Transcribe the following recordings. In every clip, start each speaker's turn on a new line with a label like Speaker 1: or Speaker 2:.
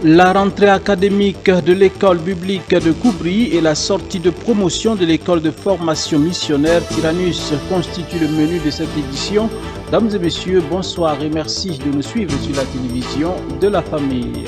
Speaker 1: La rentrée académique de l'école biblique de Koubri et la sortie de promotion de l'école de formation missionnaire Tyrannus constituent le menu de cette édition. Dames et messieurs, bonsoir et merci de nous suivre sur la télévision de la famille.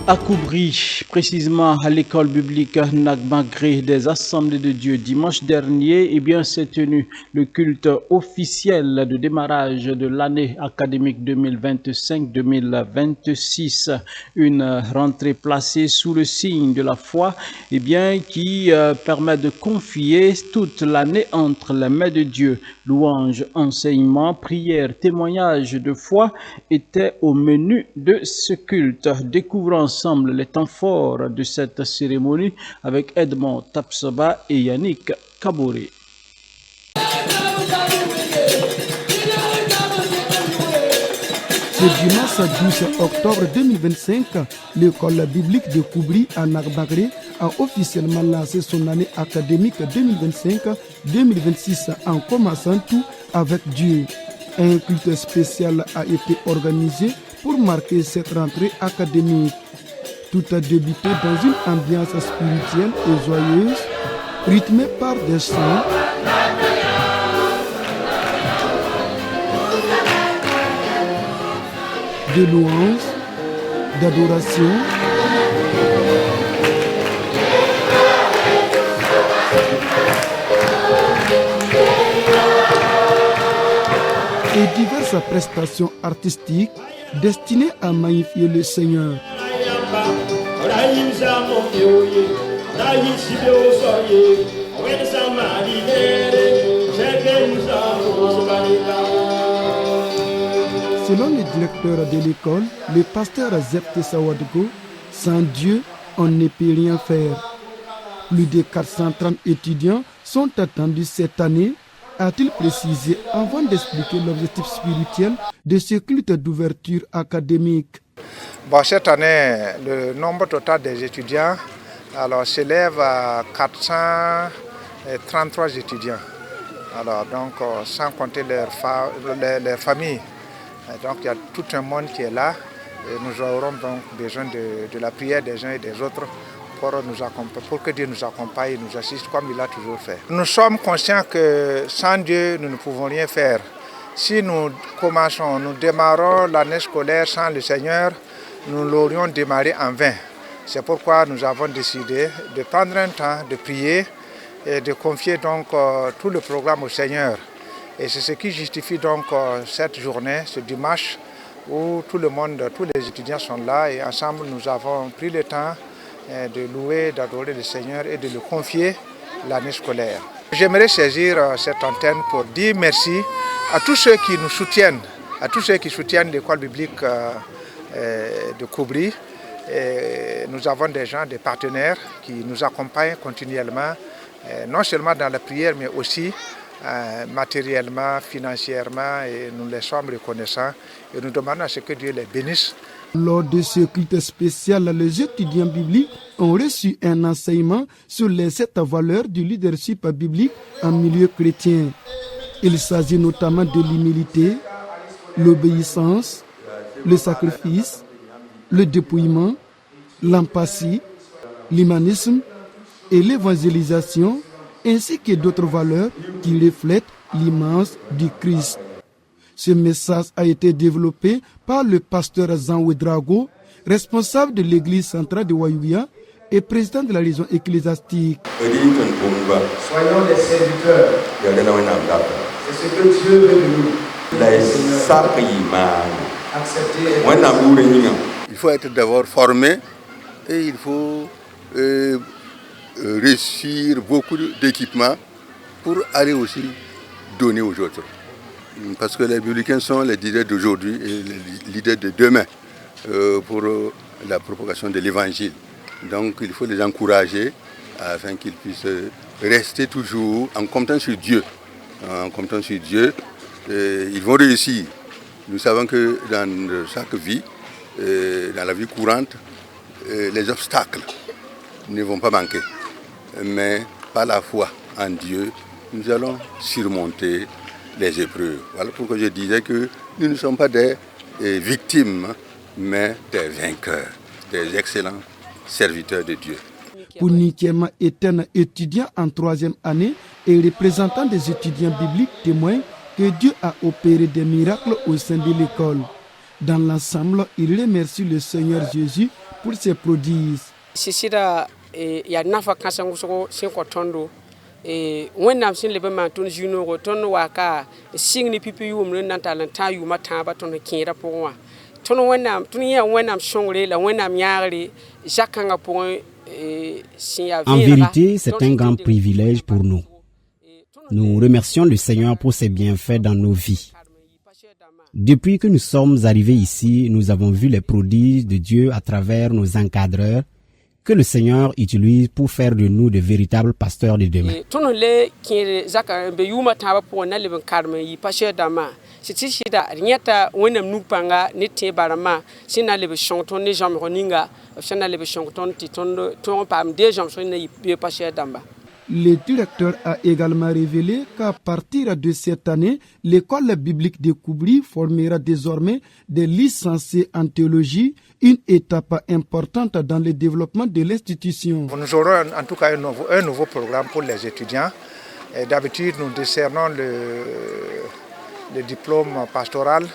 Speaker 1: À Koubri, précisément à l'école biblique malgré des assemblées de Dieu dimanche dernier, s'est tenu le culte officiel de démarrage de l'année académique 2025-2026. Une rentrée placée sous le signe de la foi, qui permet de confier toute l'année entre les mains de Dieu. Louanges, enseignements, prières, témoignages de foi étaient au menu de ce culte. Découvrons ensemble les temps forts de cette cérémonie avec Edmond Tapsoba et Yannick Kabouré.
Speaker 2: Ce dimanche 12 octobre 2025, l'école biblique de Koubri à Nagbagré a officiellement lancé son année académique 2025-2026 en commençant tout avec Dieu. Un culte spécial a été organisé pour marquer cette rentrée académique. Tout a débuté dans une ambiance spirituelle et joyeuse, rythmée par des chants, de louanges, d'adoration, et diverses prestations artistiques destinées à magnifier le Seigneur. Selon le directeur de l'école, le pasteur Zepte Sawadgo, sans Dieu, on ne peut rien faire. Plus de 430 étudiants sont attendus cette année, a-t-il précisé avant d'expliquer l'objectif spirituel de ce culte d'ouverture académique.
Speaker 3: Cette année, le nombre total des étudiants s'élève à 433 étudiants. Sans compter les familles. Donc il y a tout un monde qui est là et nous aurons donc besoin de la prière des uns et des autres pour que Dieu nous accompagne et nous assiste comme il a toujours fait. Nous sommes conscients que sans Dieu, nous ne pouvons rien faire. Si nous démarrons l'année scolaire sans le Seigneur, nous l'aurions démarré en vain. C'est pourquoi nous avons décidé de prendre un temps de prier et de confier donc tout le programme au Seigneur. Et c'est ce qui justifie donc cette journée, ce dimanche, où tous les étudiants sont là et ensemble nous avons pris le temps de louer, d'adorer le Seigneur et de le confier l'année scolaire. J'aimerais saisir cette antenne pour dire merci à tous ceux qui nous soutiennent, à tous ceux qui soutiennent l'école biblique de Koubri. Et nous avons des partenaires qui nous accompagnent continuellement, non seulement dans la prière, mais aussi matériellement, financièrement, et nous les sommes reconnaissants et nous demandons à ce que Dieu les bénisse.
Speaker 2: Lors de ce culte spécial, les étudiants bibliques ont reçu un enseignement sur les 7 valeurs du leadership biblique en milieu chrétien. Il s'agit notamment de l'humilité, l'obéissance, le sacrifice, le dépouillement, l'empathie, l'humanisme et l'évangélisation, ainsi que d'autres valeurs qui reflètent l'image du Christ. Ce message a été développé par le pasteur Jean Ouedraogo, responsable de l'église centrale de Wayouya et président de la région ecclésiastique.
Speaker 4: Soyons des serviteurs. C'est ce que Dieu veut de nous.
Speaker 5: Il faut être d'abord formé et il faut réussir beaucoup d'équipements pour aller aussi donner aux autres. Parce que les biblicains sont les leaders d'aujourd'hui et les leaders de demain pour la propagation de l'évangile. Donc il faut les encourager afin qu'ils puissent rester toujours en comptant sur Dieu. En comptant sur Dieu, ils vont réussir. Nous savons que dans chaque vie, dans la vie courante, les obstacles ne vont pas manquer. Mais par la foi en Dieu, nous allons surmonter les épreuves. Voilà pourquoi je disais que nous ne sommes pas des victimes, mais des vainqueurs, des excellents serviteurs de Dieu.
Speaker 2: Pour Nikema Eten, étudiant en 3e année et représentant des étudiants bibliques, témoigne que Dieu a opéré des miracles au sein de l'école. Dans l'ensemble, il remercie le Seigneur Jésus pour ses prodiges.
Speaker 6: En vérité, c'est un grand privilège pour nous. Nous remercions le Seigneur pour ses bienfaits dans nos vies. Depuis que nous sommes arrivés ici, nous avons vu les prodiges de Dieu à travers nos encadreurs que le Seigneur utilise pour faire de nous de véritables pasteurs de demain.
Speaker 2: Le directeur a également révélé qu'à partir de cette année, l'école biblique de Koubri formera désormais des licenciés en théologie, une étape importante dans le développement de l'institution.
Speaker 3: Nous aurons en tout cas un nouveau programme pour les étudiants. D'habitude, nous décernons le diplôme pastoral,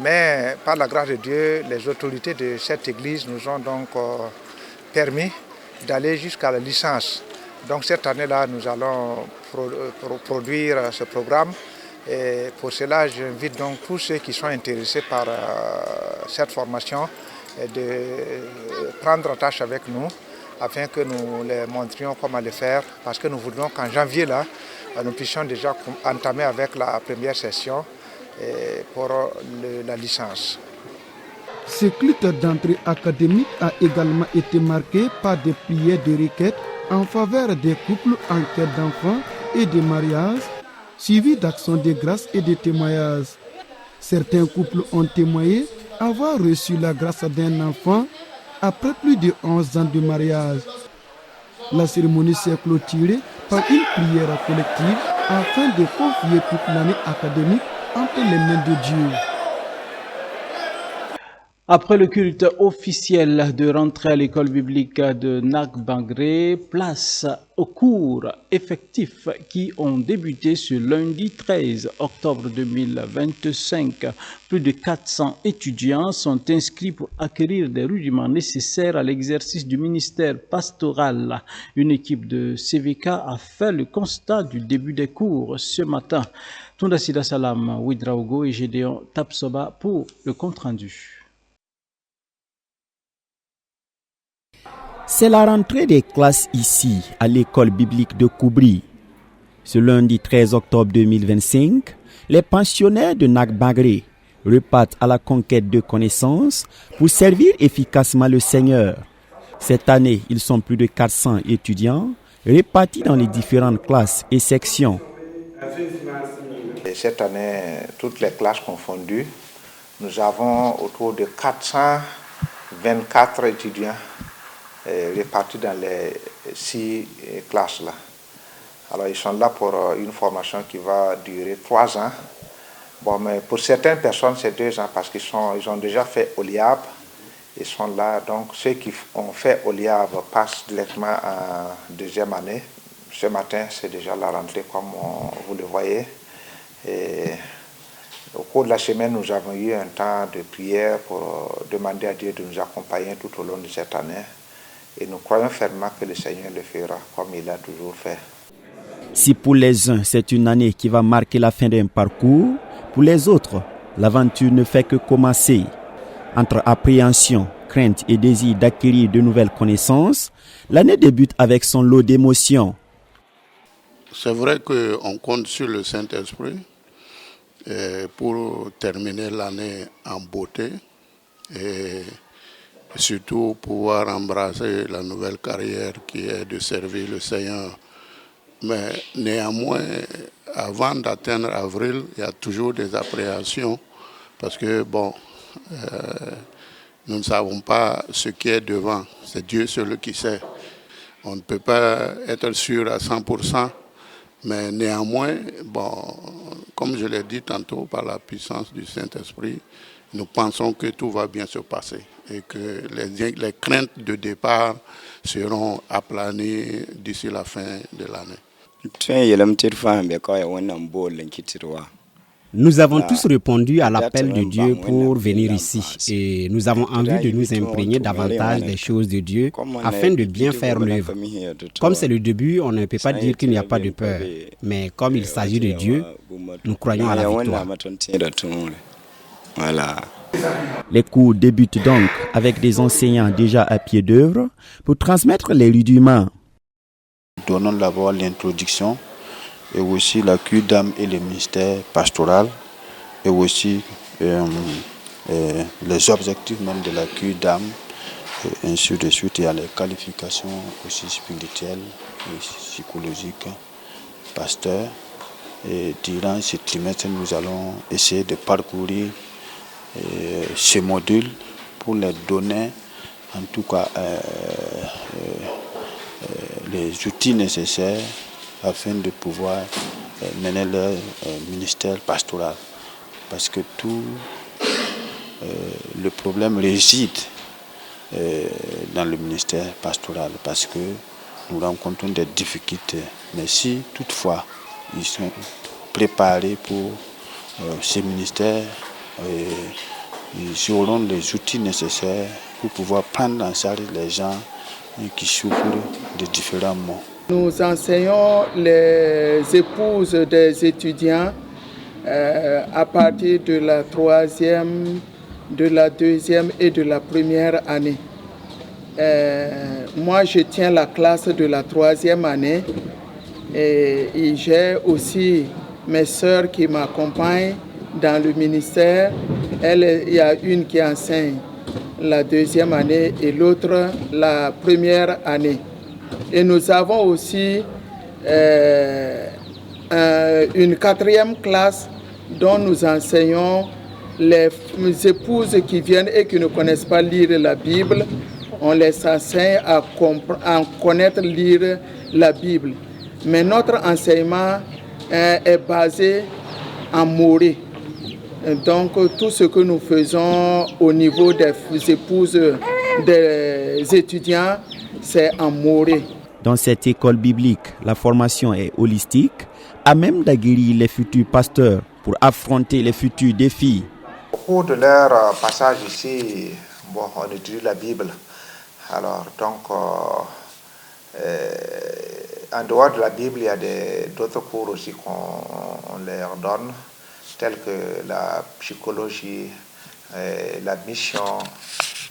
Speaker 3: mais par la grâce de Dieu, les autorités de cette église nous ont donc permis d'aller jusqu'à la licence. Donc cette année-là, nous allons produire ce programme. Et pour cela, j'invite donc tous ceux qui sont intéressés par cette formation de prendre en tâche avec nous afin que nous les montrions comment le faire. Parce que nous voulons qu'en janvier, là, nous puissions déjà entamer avec la première session pour la licence.
Speaker 2: Ce culte d'entrée académique a également été marqué par des prières de requête en faveur des couples en quête d'enfants et de mariage, suivis d'actions de grâce et de témoignages. Certains couples ont témoigné avoir reçu la grâce d'un enfant après plus de 11 ans de mariage. La cérémonie s'est clôturée par une prière collective afin de confier toute l'année académique entre les mains de Dieu.
Speaker 1: Après le culte officiel de rentrée à l'école biblique de Nak-Bangré, place aux cours effectifs qui ont débuté ce lundi 13 octobre 2025. Plus de 400 étudiants sont inscrits pour acquérir des rudiments nécessaires à l'exercice du ministère pastoral. Une équipe de CVK a fait le constat du début des cours ce matin. Tundasida Salam, Ouidraogo et Gédéon Tapsoba pour le compte-rendu.
Speaker 6: C'est la rentrée des classes ici, à l'école biblique de Koubri. Ce lundi 13 octobre 2025, les pensionnaires de Nak-Bangré repartent à la conquête de connaissances pour servir efficacement le Seigneur. Cette année, ils sont plus de 400 étudiants répartis dans les différentes classes et sections.
Speaker 3: Et cette année, toutes les classes confondues, nous avons autour de 424 étudiants répartis dans les 6 classes-là. Alors ils sont là pour une formation qui va durer 3 ans. Bon, mais pour certaines personnes, c'est 2 ans parce qu'ils ont déjà fait OLIAB. Ils sont là, donc ceux qui ont fait OLIAB passent directement en 2e année. Ce matin, c'est déjà la rentrée comme vous le voyez. Et au cours de la semaine, nous avons eu un temps de prière pour demander à Dieu de nous accompagner tout au long de cette année. Et nous croyons fermement que le Seigneur le fera comme il a toujours fait.
Speaker 6: Si pour les uns, c'est une année qui va marquer la fin d'un parcours, pour les autres, l'aventure ne fait que commencer. Entre appréhension, crainte et désir d'acquérir de nouvelles connaissances, l'année débute avec son lot d'émotions.
Speaker 7: C'est vrai qu'on compte sur le Saint-Esprit pour terminer l'année en beauté et surtout pouvoir embrasser la nouvelle carrière qui est de servir le Seigneur. Mais néanmoins, avant d'atteindre avril, il y a toujours des appréhensions parce que nous ne savons pas ce qui est devant. C'est Dieu seul qui sait. On ne peut pas être sûr à 100%, mais néanmoins, comme je l'ai dit tantôt, par la puissance du Saint-Esprit, nous pensons que tout va bien se passer et que les craintes de départ seront aplanies d'ici la fin de l'année.
Speaker 8: Nous avons tous répondu à l'appel de Dieu pour venir ici et nous avons envie de nous imprégner davantage des choses de Dieu afin de bien faire l'œuvre. Comme c'est le début, on ne peut pas dire qu'il n'y a pas de peur, mais comme il s'agit de Dieu, nous croyons à la victoire.
Speaker 6: Voilà. Les cours débutent donc avec des enseignants déjà à pied d'œuvre pour transmettre les rudiments.
Speaker 9: Donnons d'abord l'introduction et aussi la cure d'âme et le ministère pastoral et aussi les objectifs même de la cure d'âme et ainsi de suite. Il y a les qualifications aussi spirituelles et psychologiques, pasteur. Et durant ce trimestre, nous allons essayer de parcourir ces modules pour les donner en tout cas les outils nécessaires afin de pouvoir mener leur ministère pastoral. Parce que tout le problème réside dans le ministère pastoral, parce que nous rencontrons des difficultés. Mais si toutefois ils sont préparés pour ce ministère, ils auront les outils nécessaires pour pouvoir prendre en charge les gens qui souffrent de différents maux.
Speaker 2: Nous enseignons les épouses des étudiants à partir de la 3e, de la 2e et de la 1re année. Moi, je tiens la classe de la 3e année et j'ai aussi mes sœurs qui m'accompagnent dans le ministère. Il y a une qui enseigne la 2e année et l'autre la 1re année. Et nous avons aussi une 4e classe dont nous enseignons les épouses qui viennent et qui ne connaissent pas lire la Bible. On les enseigne à connaître lire la Bible. Mais notre enseignement est basé en morée. Donc tout ce que nous faisons au niveau des épouses des étudiants, c'est en morée.
Speaker 6: Dans cette école biblique, la formation est holistique, à même d'aguerrir les futurs pasteurs pour affronter les futurs défis.
Speaker 3: Au cours de leur passage ici, on étudie la Bible. Alors, donc, en dehors de la Bible, il y a d'autres cours aussi qu'on leur donne, tels que la psychologie, la mission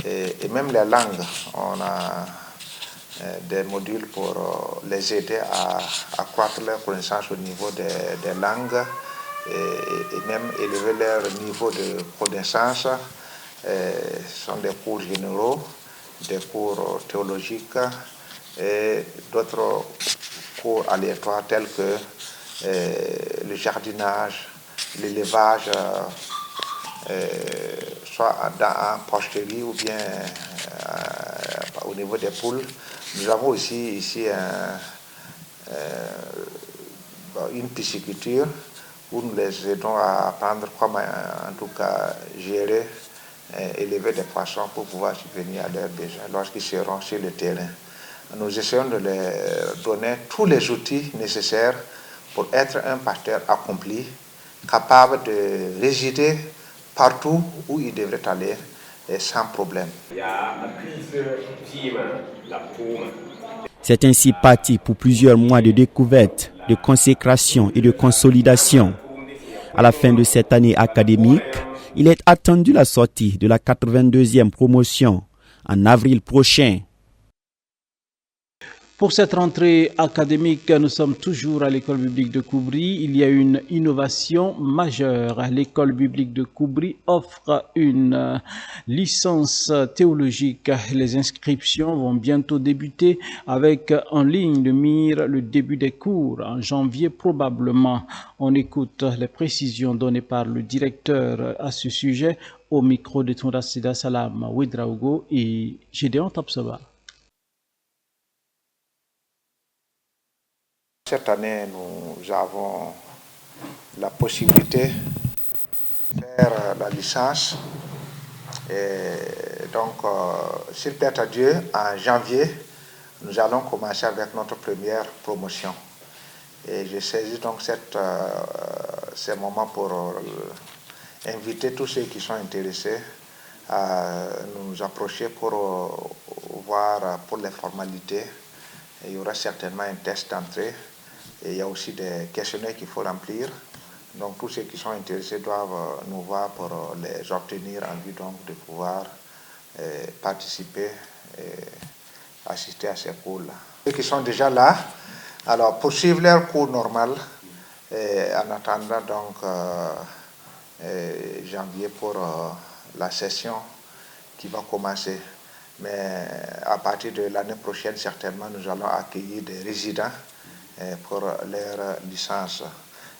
Speaker 3: et même les langues. On a des modules pour les aider à accroître leur connaissance au niveau des langues et même élever leur niveau de connaissance. Ce sont des cours généraux, des cours théologiques et d'autres cours aléatoires tels que le jardinage, l'élevage, soit en porcherie ou bien au niveau des poules. Nous avons aussi ici une pisciculture où nous les aidons à apprendre comment en tout cas gérer, élever des poissons pour pouvoir subvenir à leurs besoins lorsqu'ils seront sur le terrain. Nous essayons de leur donner tous les outils nécessaires pour être un pasteur accompli, capable de résider partout où il devrait aller et sans problème.
Speaker 6: C'est ainsi parti pour plusieurs mois de découverte, de consécration et de consolidation. À la fin de cette année académique, il est attendu la sortie de la 82e promotion en avril prochain.
Speaker 1: Pour cette rentrée académique, nous sommes toujours à l'école biblique de Koubri. Il y a une innovation majeure. L'école biblique de Koubri offre une licence théologique. Les inscriptions vont bientôt débuter avec en ligne de mire le début des cours en janvier probablement. On écoute les précisions données par le directeur à ce sujet au micro de Tounda Sida Salam Ouedraogo et Gédéon Tapsoba.
Speaker 3: Cette année, nous avons la possibilité de faire la licence Et donc, s'il plaît à Dieu, en janvier, nous allons commencer avec notre première promotion. Et je saisis donc ces moments pour inviter tous ceux qui sont intéressés à nous approcher pour voir pour les formalités. Et il y aura certainement un test d'entrée et il y a aussi des questionnaires qu'il faut remplir. Donc tous ceux qui sont intéressés doivent nous voir pour les obtenir en vue donc de pouvoir participer et assister à ces cours-là. Ceux qui sont déjà là, alors poursuivre leur cours normal en attendant donc janvier pour la session qui va commencer. Mais à partir de l'année prochaine, certainement, nous allons accueillir des résidents pour leur licence.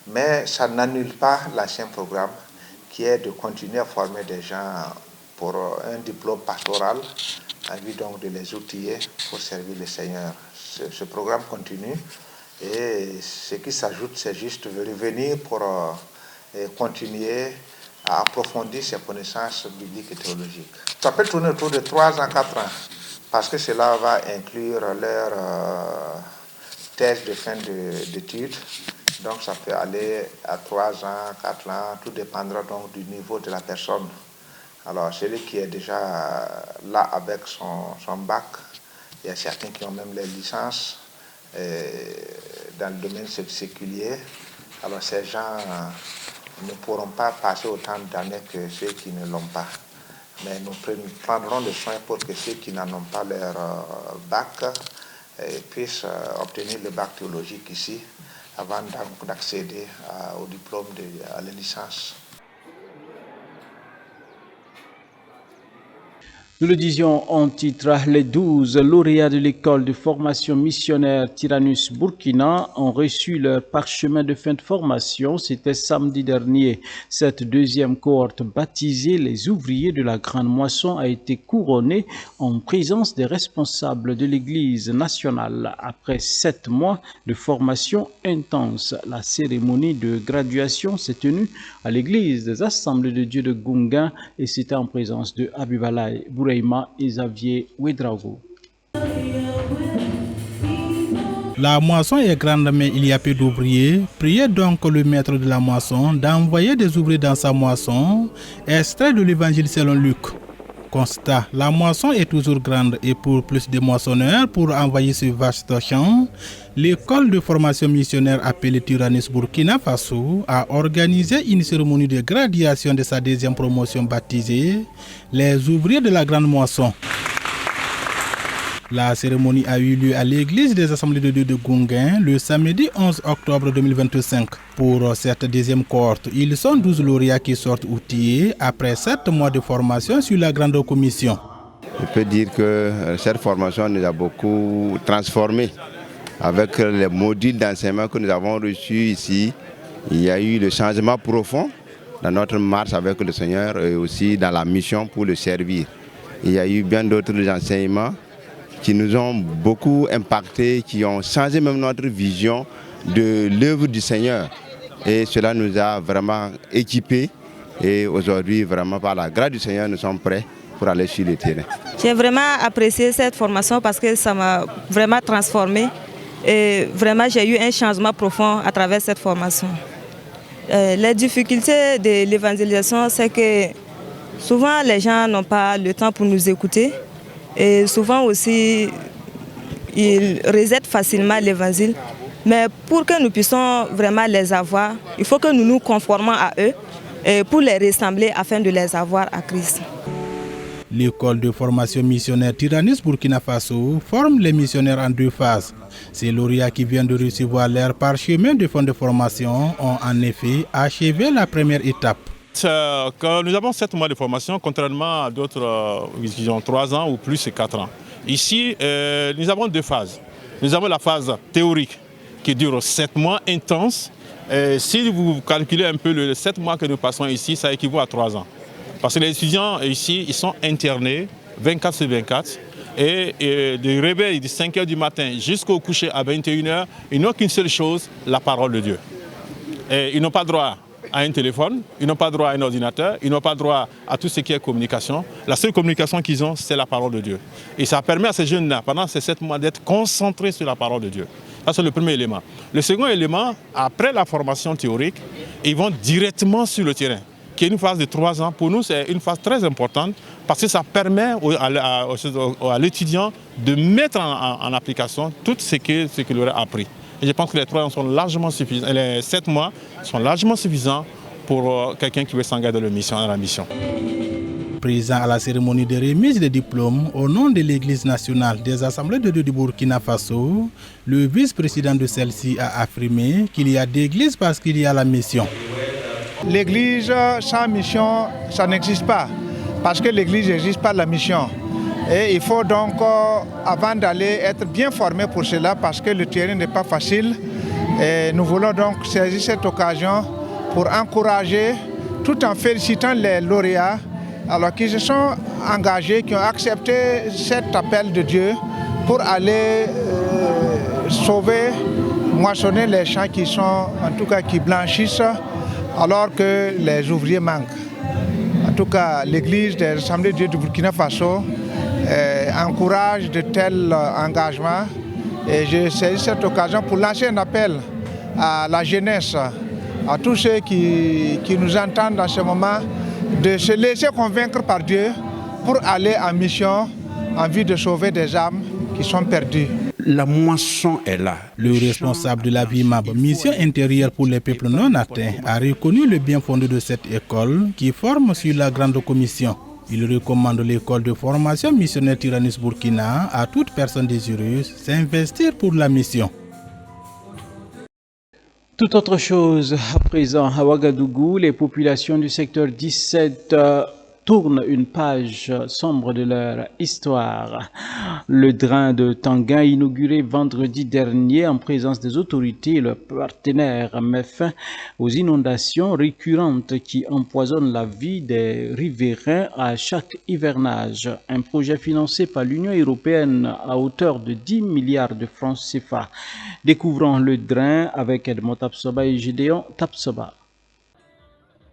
Speaker 3: Mais ça n'annule pas l'ancien programme qui est de continuer à former des gens pour un diplôme pastoral en vue donc de les outiller pour servir le Seigneur. Ce programme continue et ce qui s'ajoute, c'est juste de revenir pour continuer à approfondir ses connaissances bibliques et théologiques. Ça peut tourner autour de 3 ans, 4 ans, parce que cela va inclure leur thèse de fin d'études. Donc ça peut aller à 3 ans, 4 ans, tout dépendra donc du niveau de la personne. Alors celui qui est déjà là avec son bac, il y a certains qui ont même les licences dans le domaine séculier. Alors ces gens ne pourront pas passer autant d'années que ceux qui ne l'ont pas. Mais nous prendrons le soin pour que ceux qui n'en ont pas leur bac puissent obtenir le bac théologique ici avant d'accéder au diplôme à la licence.
Speaker 1: Nous le disions en titre, les 12 lauréats de l'école de formation missionnaire Tyrannus Burkina ont reçu leur parchemin de fin de formation. C'était samedi dernier. Cette deuxième cohorte baptisée les ouvriers de la Grande Moisson a été couronnée en présence des responsables de l'Église nationale. Après 7 mois de formation intense, la cérémonie de graduation s'est tenue à l'Église des Assemblées de Dieu de Gunga et c'était en présence de Abibalaï Bouré et Xavier Ouedraogo.
Speaker 10: La moisson est grande mais il y a peu d'ouvriers. Priez donc le maître de la moisson d'envoyer des ouvriers dans sa moisson. Extrait de l'évangile selon Luc. Constat, la moisson est toujours grande et pour plus de moissonneurs pour envahir ce vaste champ, l'école de formation missionnaire appelée Tyrannus Burkina Faso a organisé une cérémonie de graduation de sa deuxième promotion baptisée les ouvriers de la Grande Moisson. La cérémonie a eu lieu à l'église des Assemblées de Dieu de Gunga le samedi 11 octobre 2025. Pour cette deuxième cohorte, ils sont 12 lauréats qui sortent outillés après 7 mois de formation sur la Grande Commission.
Speaker 11: Je peux dire que cette formation nous a beaucoup transformés. Avec les modules d'enseignement que nous avons reçus ici, il y a eu le changement profond dans notre marche avec le Seigneur et aussi dans la mission pour le servir. Il y a eu bien d'autres enseignements qui nous ont beaucoup impactés, qui ont changé même notre vision de l'œuvre du Seigneur. Et cela nous a vraiment équipés. Et aujourd'hui, vraiment par la grâce du Seigneur, nous sommes prêts pour aller sur le terrain.
Speaker 12: J'ai vraiment apprécié cette formation parce que ça m'a vraiment transformé. Et vraiment, j'ai eu un changement profond à travers cette formation. Les difficultés de l'évangélisation, c'est que souvent les gens n'ont pas le temps pour nous écouter. Et souvent aussi, ils rejettent facilement l'évangile. Mais pour que nous puissions vraiment les avoir, il faut que nous nous conformons à eux et pour les ressembler afin de les avoir à Christ.
Speaker 10: L'école de formation missionnaire Tyrannus Burkina Faso forme les missionnaires en 2 phases. Ces lauréats qui viennent de recevoir leur parchemin de fonds de formation ont en effet achevé la première étape.
Speaker 13: Quand nous avons 7 mois de formation, contrairement à d'autres qui ont 3 ans ou plus et 4 ans. Ici, nous avons 2 phases. Nous avons la phase théorique qui dure 7 mois intenses. Si vous calculez un peu les 7 mois que nous passons ici, ça équivaut à 3 ans. Parce que les étudiants ici, ils sont internés 24 sur 24. Et du réveil de 5 h du matin jusqu'au coucher à 21 h, ils n'ont qu'une seule chose, la parole de Dieu. Et ils n'ont pas droit à un téléphone, ils n'ont pas droit à un ordinateur, ils n'ont pas droit à tout ce qui est communication. La seule communication qu'ils ont, c'est la parole de Dieu. Et ça permet à ces jeunes-là, pendant ces 7 mois, d'être concentrés sur la parole de Dieu. Ça, c'est le premier élément. Le second élément, après la formation théorique, ils vont directement sur le terrain, qui est une phase de 3 ans. Pour nous, c'est une phase très importante parce que ça permet à l'étudiant de mettre en application tout ce qu'il aurait appris. Et je pense que les 3 ans sont largement suffisants, les 7 mois sont largement suffisants pour quelqu'un qui veut s'engager dans la mission.
Speaker 10: Présent à la cérémonie de remise des diplômes au nom de l'Église nationale des Assemblées de Dieu du Burkina Faso, le vice-président de celle-ci a affirmé qu'il y a d'église parce qu'il y a la mission.
Speaker 3: L'église sans mission, ça n'existe pas, parce que l'église n'existe pas la mission. Et il faut donc, avant d'aller, être bien formé pour cela, parce que le terrain n'est pas facile. Et nous voulons donc saisir cette occasion pour encourager, tout en félicitant les lauréats, alors qu'ils se sont engagés, qui ont accepté cet appel de Dieu pour aller sauver, moissonner les champs qui sont, en tout cas, qui blanchissent, alors que les ouvriers manquent. En tout cas, l'Église des Assemblées de Dieu du Burkina Faso encourage de tels engagements. Et je saisis cette occasion pour lancer un appel à la jeunesse, à tous ceux qui nous entendent en ce moment, de se laisser convaincre par Dieu pour aller en mission en vue de sauver des âmes qui sont perdues.
Speaker 14: La moisson est là.
Speaker 10: Le responsable de la VIMAB, mission intérieure pour les peuples non atteints, a reconnu le bien fondé de cette école qui forme sur la grande commission. Il recommande l'école de formation missionnaire Tyrannus Burkina à toute personne désireuse s'investir pour la mission.
Speaker 1: Tout autre chose, à présent, à Ouagadougou, les populations du secteur 17 tournent une page sombre de leur histoire. Le drain de Tanguin, inauguré vendredi dernier en présence des autorités et leurs partenaires, met fin aux inondations récurrentes qui empoisonnent la vie des riverains à chaque hivernage. Un projet financé par l'Union européenne à hauteur de 10 milliards de francs CFA. Découvrons le drain avec Edmond Tapsoba et Gédéon Tapsoba.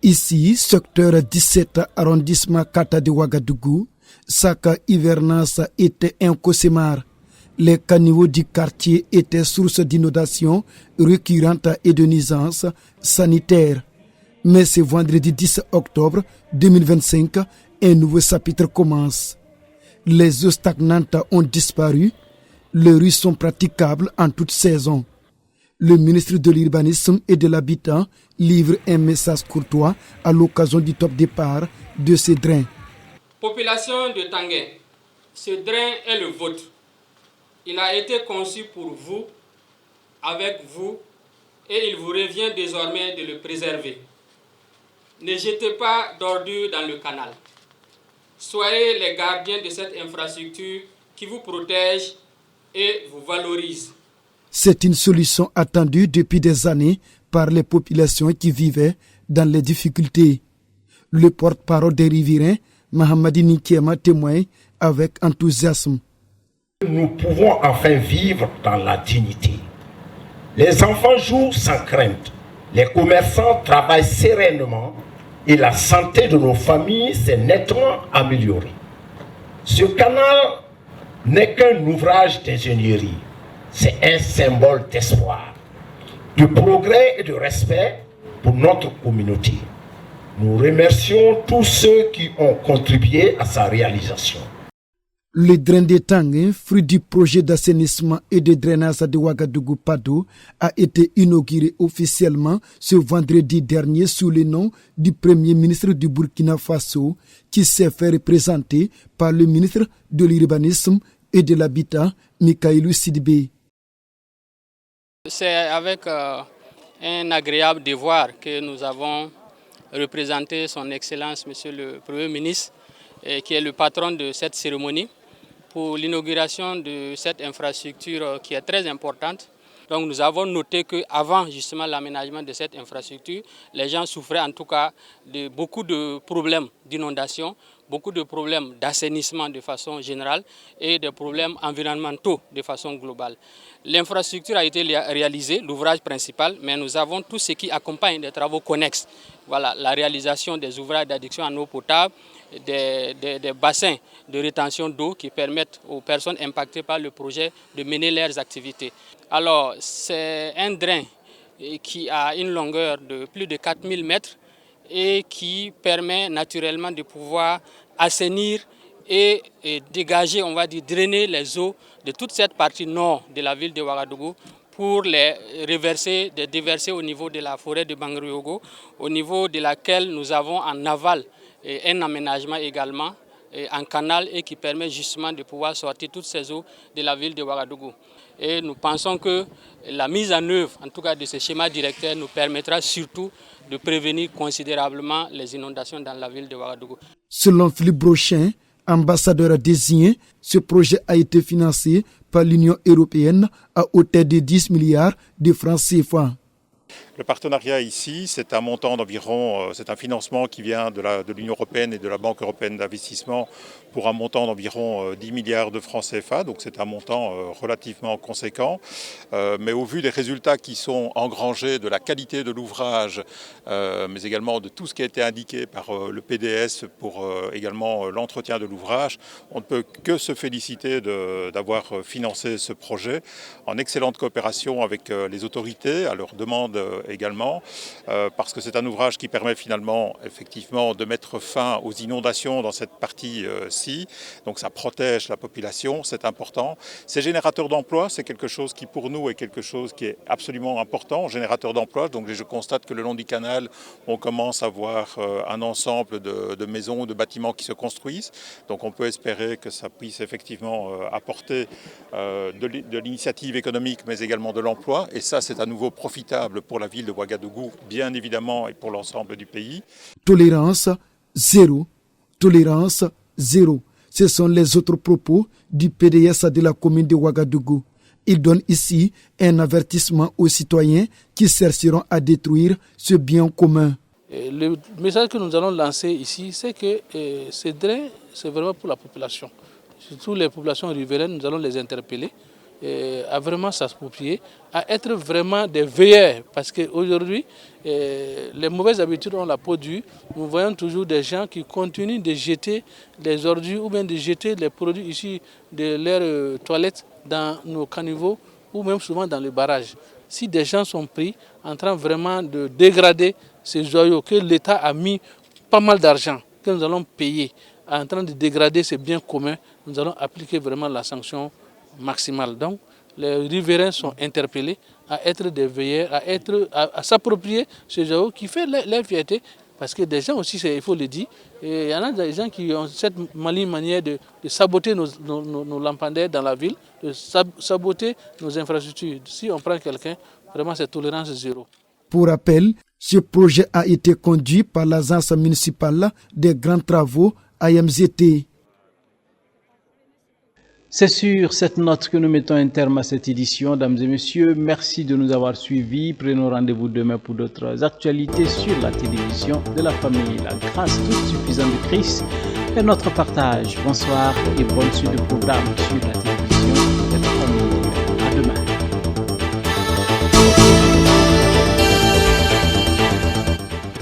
Speaker 2: Ici, secteur 17, arrondissement Kata de Ouagadougou, chaque hivernage était un cauchemar. Les caniveaux du quartier étaient source d'inondations récurrentes et de nuisances sanitaires. Mais ce vendredi 10 octobre 2025, un nouveau chapitre commence. Les eaux stagnantes ont disparu, les rues sont praticables en toute saison. Le ministre de l'Urbanisme et de l'Habitat livre un message courtois à l'occasion du top départ de ce drain.
Speaker 15: Population de Tanguin, ce drain est le vôtre. Il a été conçu pour vous, avec vous, et il vous revient désormais de le préserver. Ne jetez pas d'ordures dans le canal. Soyez les gardiens de cette infrastructure qui vous protège et vous valorise.
Speaker 2: C'est une solution attendue depuis des années par les populations qui vivaient dans les difficultés. Le porte-parole des riverains, Mahamadi Nikiema, témoigne avec enthousiasme.
Speaker 16: Nous pouvons enfin vivre dans la dignité. Les enfants jouent sans crainte, les commerçants travaillent sereinement et la santé de nos familles s'est nettement améliorée. Ce canal n'est qu'un ouvrage d'ingénierie. C'est un symbole d'espoir, de progrès et de respect pour notre communauté. Nous remercions tous ceux qui ont contribué à sa réalisation.
Speaker 2: Le drain de Tanguin, fruit du projet d'assainissement et de drainage de Ouagadougou-Pado, a été inauguré officiellement ce vendredi dernier sous le nom du Premier ministre du Burkina Faso, qui s'est fait représenter par le ministre de l'Urbanisme et de l'Habitat, Mikailou Sidibé.
Speaker 15: C'est avec un agréable devoir que nous avons représenté son Excellence, Monsieur le Premier ministre, qui est le patron de cette cérémonie, pour l'inauguration de cette infrastructure qui est très importante. Donc nous avons noté qu'avant justement l'aménagement de cette infrastructure, les gens souffraient en tout cas de beaucoup de problèmes d'inondation, beaucoup de problèmes d'assainissement de façon générale et des problèmes environnementaux de façon globale. L'infrastructure a été réalisée, l'ouvrage principal, mais nous avons tout ce qui accompagne des travaux connexes. Voilà, la réalisation des ouvrages d'adduction en eau potable, des bassins de rétention d'eau qui permettent aux personnes impactées par le projet de mener leurs activités. Alors, c'est un drain qui a une longueur de plus de 4000 mètres et qui permet naturellement de pouvoir assainir et dégager, on va dire, drainer les eaux de toute cette partie nord de la ville de Ouagadougou pour les déverser au niveau de la forêt de Bangriogo, au niveau de laquelle nous avons en aval un aménagement également en canal et qui permet justement de pouvoir sortir toutes ces eaux de la ville de Ouagadougou. Et nous pensons que la mise en œuvre, en tout cas de ce schéma directeur, nous permettra surtout de prévenir considérablement les inondations dans la ville de Ouagadougou.
Speaker 2: Selon Philippe Brochin, ambassadeur désigné, ce projet a été financé par l'Union européenne à hauteur de 10 milliards de francs CFA.
Speaker 17: Le partenariat ici, c'est un montant d'environ, c'est un financement qui vient de l'Union européenne et de la Banque européenne d'investissement pour un montant d'environ 10 milliards de francs CFA, donc c'est un montant relativement conséquent. Mais au vu des résultats qui sont engrangés, de la qualité de l'ouvrage, mais également de tout ce qui a été indiqué par le PDS pour également l'entretien de l'ouvrage, on ne peut que se féliciter d'avoir financé ce projet en excellente coopération avec les autorités, à leur demande également, parce que c'est un ouvrage qui permet finalement effectivement de mettre fin aux inondations dans cette partie-ci, donc ça protège la population, c'est important. C'est générateur d'emplois, c'est quelque chose qui pour nous est quelque chose qui est absolument important, générateur d'emplois, donc je constate que le long du canal, on commence à voir un ensemble de maisons, de bâtiments qui se construisent, donc on peut espérer que ça puisse effectivement apporter de l'initiative économique, mais également de l'emploi, et ça c'est à nouveau profitable pour la ville de Ouagadougou, bien évidemment, et pour l'ensemble du pays.
Speaker 2: Tolérance zéro. Tolérance zéro. Ce sont les autres propos du PDS de la commune de Ouagadougou. Il donne ici un avertissement aux citoyens qui chercheront à détruire ce bien commun.
Speaker 18: Le message que nous allons lancer ici, c'est que ce drain, c'est vraiment pour la population. Surtout les populations riveraines, nous allons les interpeller à vraiment s'approprier, à être vraiment des veilleurs. Parce qu'aujourd'hui, les mauvaises habitudes ont la peau dure. Nous voyons toujours des gens qui continuent de jeter les ordures ou bien de jeter les produits issus de leurs toilettes dans nos caniveaux ou même souvent dans les barrages. Si des gens sont pris en train vraiment de dégrader ces joyaux que l'État a mis pas mal d'argent, que nous allons payer, en train de dégrader ces biens communs, nous allons appliquer vraiment la sanction maximale. Donc, les riverains sont interpellés à être des veilleurs, à s'approprier ce joyau qui fait leur fierté. Parce que des gens aussi, il faut le dire, il y en a des gens qui ont cette maligne manière de saboter nos lampadaires dans la ville, de saboter nos infrastructures. Si on prend quelqu'un, vraiment c'est tolérance zéro.
Speaker 2: Pour rappel, ce projet a été conduit par l'agence municipale des grands travaux AMZT.
Speaker 1: C'est sur cette note que nous mettons un terme à cette édition. Mesdames et messieurs, merci de nous avoir suivis. Prenons rendez-vous demain pour d'autres actualités sur la télévision de la famille. La grâce toute suffisante de Christ est notre partage. Bonsoir et bonne suite de programme sur la télévision.